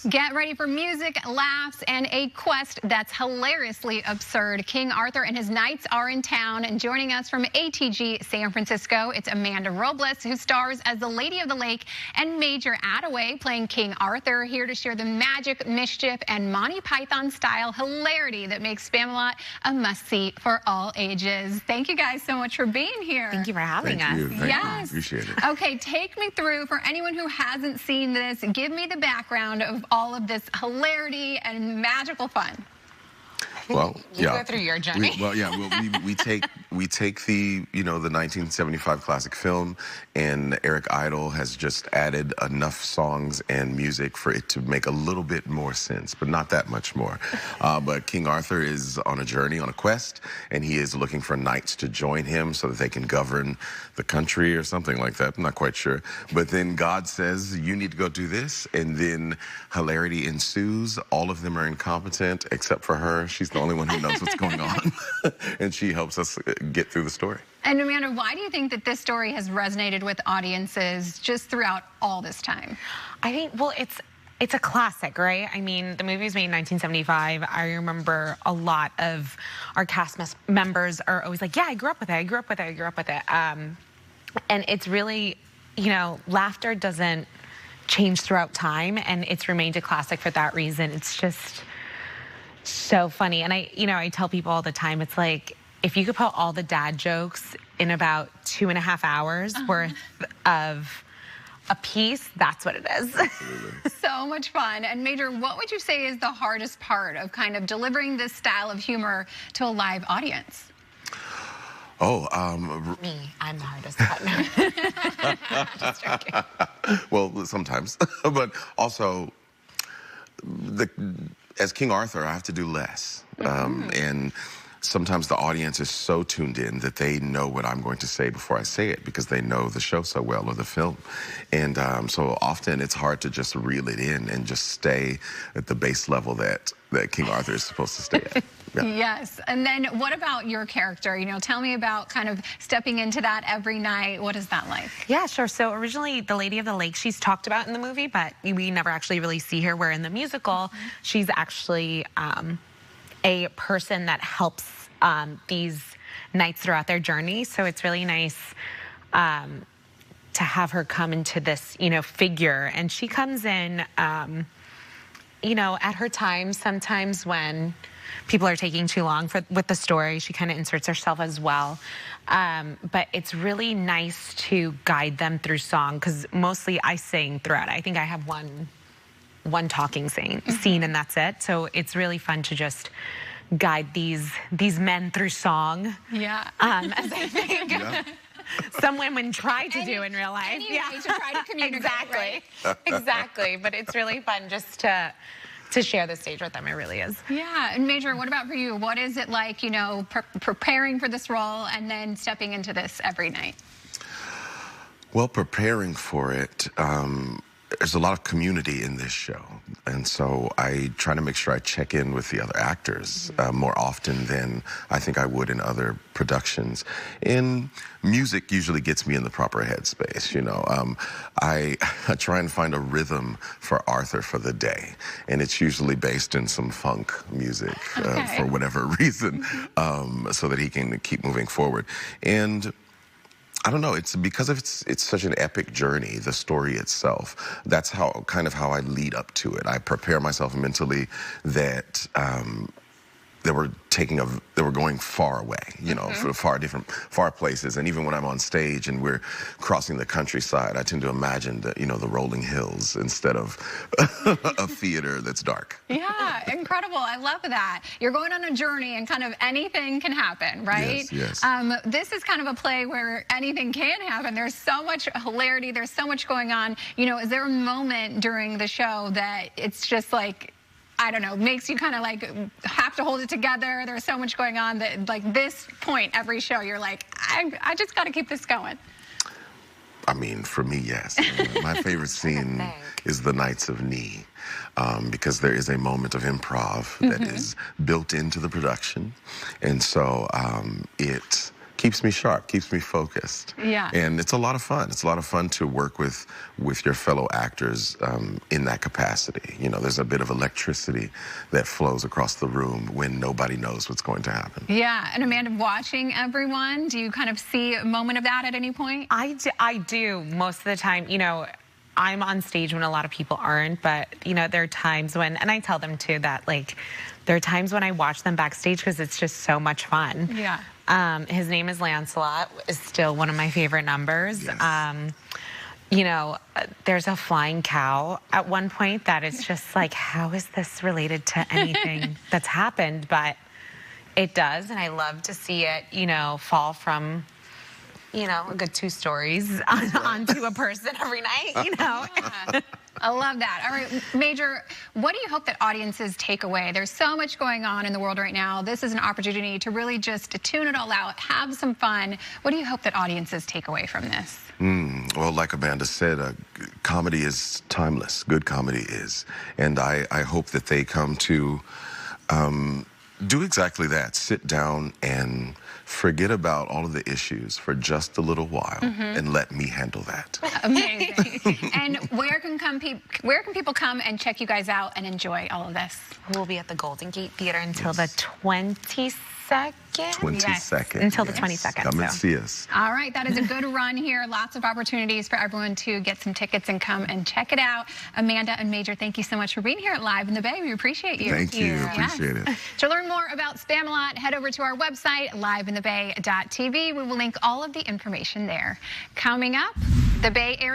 Get ready for music, laughs, and a quest that's hilariously absurd. King Arthur and his knights are in town, and joining us from ATG San Francisco, it's Amanda Robles, who stars as the Lady of the Lake, and Major Attaway playing King Arthur, here to share the magic, mischief, and Monty Python-style hilarity that makes Spamalot a must-see for all ages. Thank you guys so much for being here. Thank you for having us. Thank you. Thank Yes. you. Appreciate it. Okay, take me through, for anyone who hasn't seen this, give me the background of all of this hilarity and magical fun. Well, you go through your journey. We take the the 1975 classic film, and Eric Idle has just added enough songs and music for it to make a little bit more sense, but not that much more. But King Arthur is on a journey, on a quest, and he is looking for knights to join him so that they can govern the country or something like that. I'm not quite sure. But then God says, you need to go do this, and then hilarity ensues. All of them are incompetent except for her. She's the only one who knows what's going on, and she helps us get through the story. And Amanda, why do you think that this story has resonated with audiences just throughout all this time? I think, well, it's a classic, right? I mean, the movie was made in 1975. I remember a lot of our cast members are always like, yeah, I grew up with it, I grew up with it, I grew up with it. And it's really, laughter doesn't change throughout time, and it's remained a classic for that reason. It's just so funny. And I tell people all the time, it's like, if you could put all the dad jokes in about 2.5 hours worth of a piece, that's what it is. So much fun. And Major, what would you say is the hardest part of kind of delivering this style of humor to a live audience? Oh, me, I'm the hardest part. Just joking. Well, sometimes, but also as King Arthur, I have to do less, and sometimes the audience is so tuned in that they know what I'm going to say before I say it, because they know the show so well, or the film. And so often it's hard to just reel it in and just stay at the base level that King Arthur is supposed to stay at. Yeah. Yes. And then what about your character? Tell me about kind of stepping into that every night. What is that like? Yeah, sure. So originally, the Lady of the Lake, she's talked about in the movie, but we never actually really see her, where in the musical, she's actually a person that helps these knights throughout their journey. So it's really nice to have her come into this, figure. And she comes in, at her time, sometimes when people are taking too long with the story, she kind of inserts herself as well. But it's really nice to guide them through song, because mostly I sing throughout. I think I have one talking scene, and that's it. So it's really fun to just guide these men through song. Yeah. As I think some women try to do in real life. To try to communicate. Exactly. Right? Exactly. But it's really fun just to share the stage with them. It really is. Yeah. And Major, what about for you? What is it like, preparing for this role and then stepping into this every night? Well, preparing for it, there's a lot of community in this show, and so I try to make sure I check in with the other actors more often than I think I would in other productions. And music usually gets me in the proper headspace, I try and find a rhythm for Arthur for the day, and it's usually based in some funk music for whatever reason, so that he can keep moving forward. And I don't know, it's because it's such an epic journey, the story itself. That's kind of how I lead up to it. I prepare myself mentally that they were going far away, for far places. And even when I'm on stage and we're crossing the countryside, I tend to imagine the rolling hills instead of a theater that's dark. Yeah, incredible. I love that. You're going on a journey, and kind of anything can happen, right? Yes. This is kind of a play where anything can happen. There's so much hilarity. There's so much going on. Is there a moment during the show that it's just like, I don't know, makes you kind of like have to hold it together? There's so much going on that, like, this point every show, you're like, I just got to keep this going. I mean, for me, yes. My favorite scene is the Knights of Ni, because there is a moment of improv that is built into the production, and so it keeps me sharp, keeps me focused. Yeah. And it's a lot of fun. It's a lot of fun to work with your fellow actors in that capacity. You know, there's a bit of electricity that flows across the room when nobody knows what's going to happen. Yeah, and Amanda, watching everyone, do you kind of see a moment of that at any point? I do most of the time. You know, I'm on stage when a lot of people aren't, but, you know, there are times when, and I tell them too that, like, there are times when I watch them backstage because it's just so much fun. Yeah. His name is Lancelot, is still one of my favorite numbers. Yes. You know, there's a flying cow at one point that is just like, how is this related to anything that's happened? But it does, and I love to see it, you know, fall from, you know, a good 2 stories onto a person every night, you know. Yeah. I love that. All right, Major, what do you hope that audiences take away? There's so much going on in the world right now. This is an opportunity to really just tune it all out, have some fun. What do you hope that audiences take away from this? Well, like Amanda said, comedy is timeless. Good comedy is. And I hope that they come to do exactly that. Sit down and forget about all of the issues for just a little while and let me handle that. Amazing. And where can people come and check you guys out and enjoy all of this? We'll be at the Golden Gate Theater until the 22nd. 22nd. Until the 22nd. Come and see us. All right, that is a good run here. Lots of opportunities for everyone to get some tickets and come and check it out. Amanda and Major, thank you so much for being here at Live in the Bay. We appreciate you. Thank you. Appreciate it. To learn more about Spamalot, head over to our website, liveinthebay.tv. We will link all of the information there. Coming up, the Bay Area